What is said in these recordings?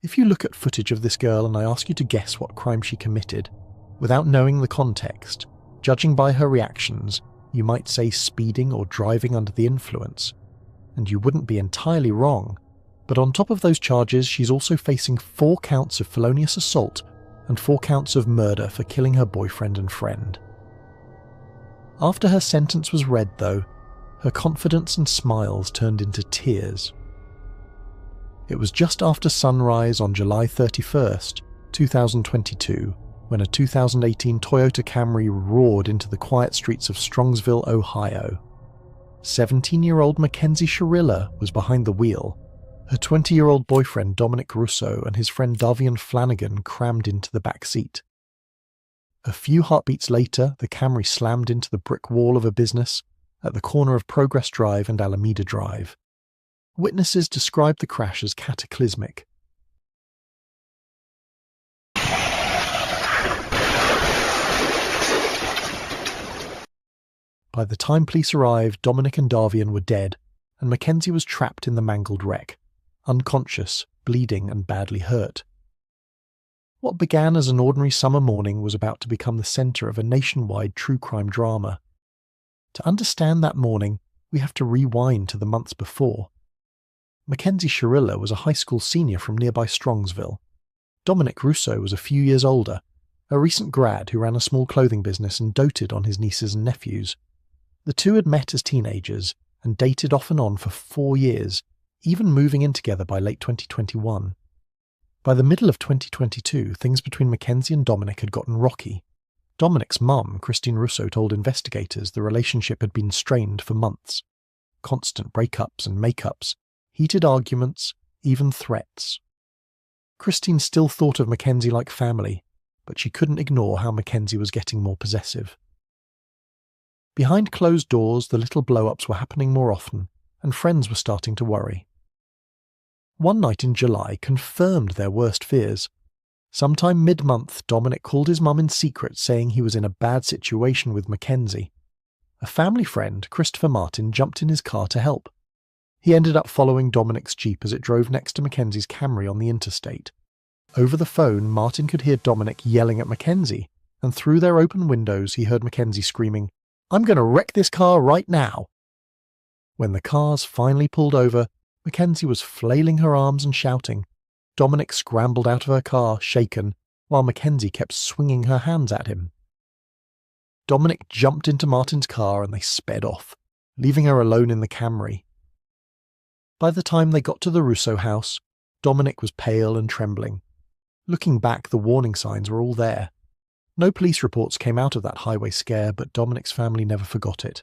If you look at footage of this girl and I ask you to guess what crime she committed, without knowing the context, judging by her reactions, you might say speeding or driving under the influence. And you wouldn't be entirely wrong. But on top of those charges, she's also facing 4 counts of felonious assault and 4 counts of murder for killing her boyfriend and friend. After her sentence was read, though, her confidence and smiles turned into tears. It was just after sunrise on July 31st, 2022, when a 2018 Toyota Camry roared into the quiet streets of Strongsville, Ohio. 17-year-old Mackenzie Sherilla was behind the wheel. Her 20-year-old boyfriend Dominic Russo and his friend Davian Flanagan crammed into the back seat. A few heartbeats later, the Camry slammed into the brick wall of a business at the corner of Progress Drive and Alameda Drive. Witnesses described the crash as cataclysmic. By the time police arrived, Dominic and Davian were dead, and Mackenzie was trapped in the mangled wreck, unconscious, bleeding and badly hurt. What began as an ordinary summer morning was about to become the centre of a nationwide true crime drama. To understand that morning, we have to rewind to the months before. Mackenzie Sherilla was a high school senior from nearby Strongsville. Dominic Russo was a few years older, a recent grad who ran a small clothing business and doted on his nieces and nephews. The two had met as teenagers and dated off and on for 4 years, even moving in together by late 2021. By the middle of 2022, things between Mackenzie and Dominic had gotten rocky. Dominic's mum, Christine Russo, told investigators the relationship had been strained for months. Constant breakups and makeups, heated arguments, even threats. Christine still thought of Mackenzie like family, but she couldn't ignore how Mackenzie was getting more possessive. Behind closed doors, the little blow-ups were happening more often, and friends were starting to worry. One night in July confirmed their worst fears. Sometime mid-month, Dominic called his mum in secret saying he was in a bad situation with Mackenzie. A family friend, Christopher Martin, jumped in his car to help. He ended up following Dominic's Jeep as it drove next to Mackenzie's Camry on the interstate. Over the phone, Martin could hear Dominic yelling at Mackenzie, and through their open windows he heard Mackenzie screaming, "I'm going to wreck this car right now!" When the cars finally pulled over, Mackenzie was flailing her arms and shouting. Dominic scrambled out of her car, shaken, while Mackenzie kept swinging her hands at him. Dominic jumped into Martin's car and they sped off, leaving her alone in the Camry. By the time they got to the Russo house, Dominic was pale and trembling. Looking back, the warning signs were all there. No police reports came out of that highway scare, but Dominic's family never forgot it.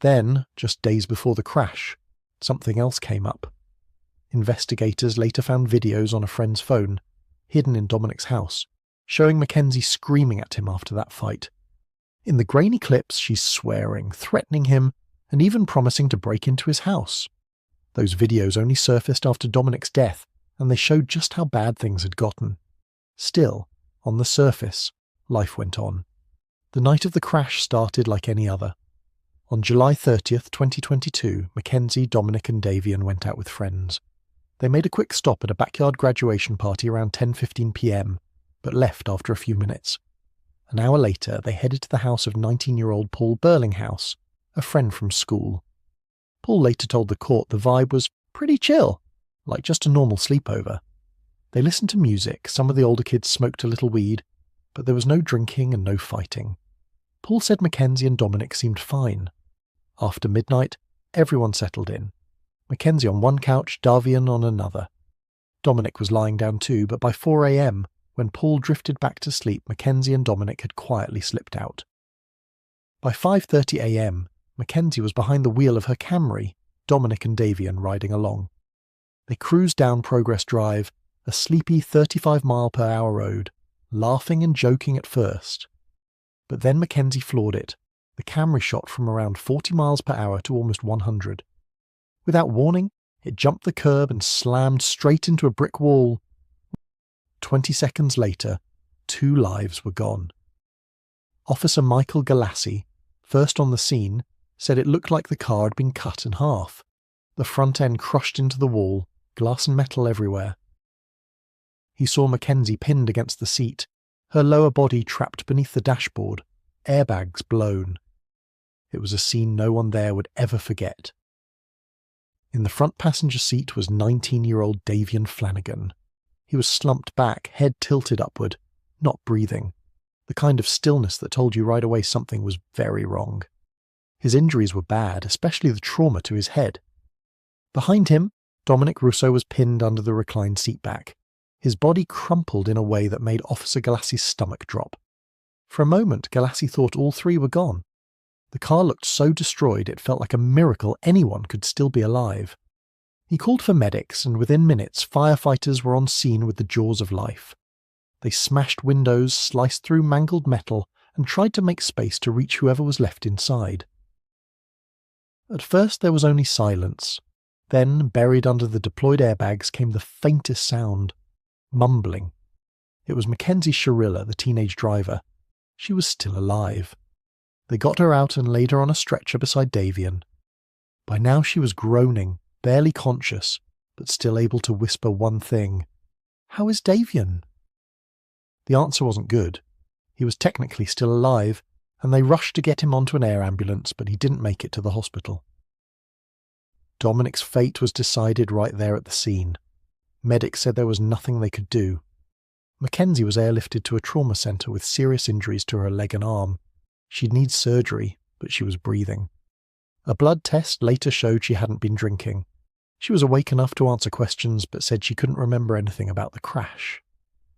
Then, just days before the crash, something else came up. Investigators later found videos on a friend's phone, hidden in Dominic's house, showing Mackenzie screaming at him after that fight. In the grainy clips, she's swearing, threatening him, and even promising to break into his house. Those videos only surfaced after Dominic's death, and they showed just how bad things had gotten. Still, on the surface, life went on. The night of the crash started like any other. On July 30th, 2022, Mackenzie, Dominic and Davian went out with friends. They made a quick stop at a backyard graduation party around 10:15 p.m, but left after a few minutes. An hour later, they headed to the house of 19-year-old Paul Burlinghouse, a friend from school. Paul later told the court the vibe was pretty chill, like just a normal sleepover. They listened to music, some of the older kids smoked a little weed, but there was no drinking and no fighting. Paul said Mackenzie and Dominic seemed fine. After midnight, everyone settled in. Mackenzie on one couch, Davian on another. Dominic was lying down too, but by 4 a.m, when Paul drifted back to sleep, Mackenzie and Dominic had quietly slipped out. By 5:30 a.m, Mackenzie was behind the wheel of her Camry, Dominic and Davian riding along. They cruised down Progress Drive, a sleepy 35-mile-per-hour road, laughing and joking at first. But then Mackenzie floored it. The Camry shot from around 40 miles per hour to almost 100. Without warning, it jumped the curb and slammed straight into a brick wall. 20 seconds later, 2 lives were gone. Officer Michael Galassi, first on the scene, said it looked like the car had been cut in half. The front end crushed into the wall, glass and metal everywhere. He saw Mackenzie pinned against the seat, her lower body trapped beneath the dashboard, airbags blown. It was a scene no one there would ever forget. In the front passenger seat was 19-year-old Davian Flanagan. He was slumped back, head tilted upward, not breathing, the kind of stillness that told you right away something was very wrong. His injuries were bad, especially the trauma to his head. Behind him, Dominic Russo was pinned under the reclined seatback, his body crumpled in a way that made Officer Galassi's stomach drop. For a moment, Galassi thought all three were gone. The car looked so destroyed it felt like a miracle anyone could still be alive. He called for medics, and within minutes firefighters were on scene with the jaws of life. They smashed windows, sliced through mangled metal, and tried to make space to reach whoever was left inside. At first there was only silence. Then, buried under the deployed airbags, came the faintest sound. Mumbling. It was Mackenzie Sharilla, the teenage driver. She was still alive. They got her out and laid her on a stretcher beside Davian. By now she was groaning, barely conscious, but still able to whisper one thing. "How is Davian?" The answer wasn't good. He was technically still alive, and they rushed to get him onto an air ambulance, but he didn't make it to the hospital. Dominic's fate was decided right there at the scene. Medics said there was nothing they could do. Mackenzie was airlifted to a trauma centre with serious injuries to her leg and arm. She'd need surgery, but she was breathing. A blood test later showed she hadn't been drinking. She was awake enough to answer questions, but said she couldn't remember anything about the crash.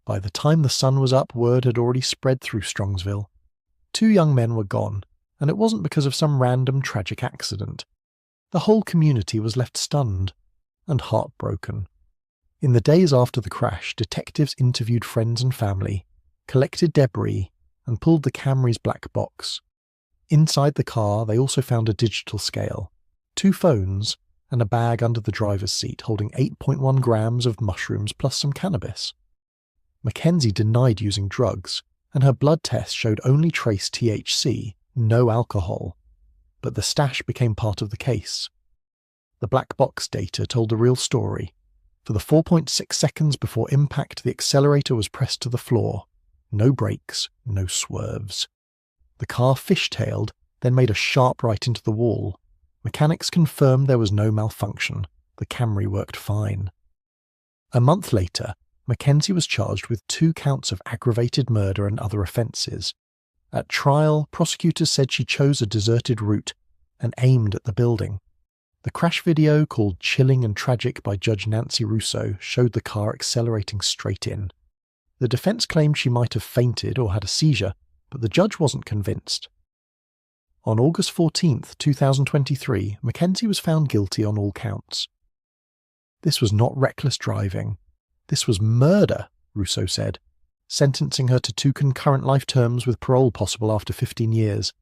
By the time the sun was up, word had already spread through Strongsville. 2 young men were gone, and it wasn't because of some random tragic accident. The whole community was left stunned and heartbroken. In the days after the crash, detectives interviewed friends and family, collected debris, and pulled the Camry's black box. Inside the car, they also found a digital scale, 2 phones, and a bag under the driver's seat holding 8.1 grams of mushrooms plus some cannabis. Mackenzie denied using drugs, and her blood test showed only trace THC, no alcohol. But the stash became part of the case. The black box data told the real story. For the 4.6 seconds before impact, the accelerator was pressed to the floor. No brakes, no swerves. The car fishtailed, then made a sharp right into the wall. Mechanics confirmed there was no malfunction. The Camry worked fine. A month later, Mackenzie was charged with 2 counts of aggravated murder and other offences. At trial, prosecutors said she chose a deserted route and aimed at the building. The crash video, called Chilling and Tragic by Judge Nancy Russo, showed the car accelerating straight in. The defence claimed she might have fainted or had a seizure, but the judge wasn't convinced. On August 14, 2023, Mackenzie was found guilty on all counts. This was not reckless driving. This was murder, Russo said, sentencing her to 2 concurrent life terms with parole possible after 15 years,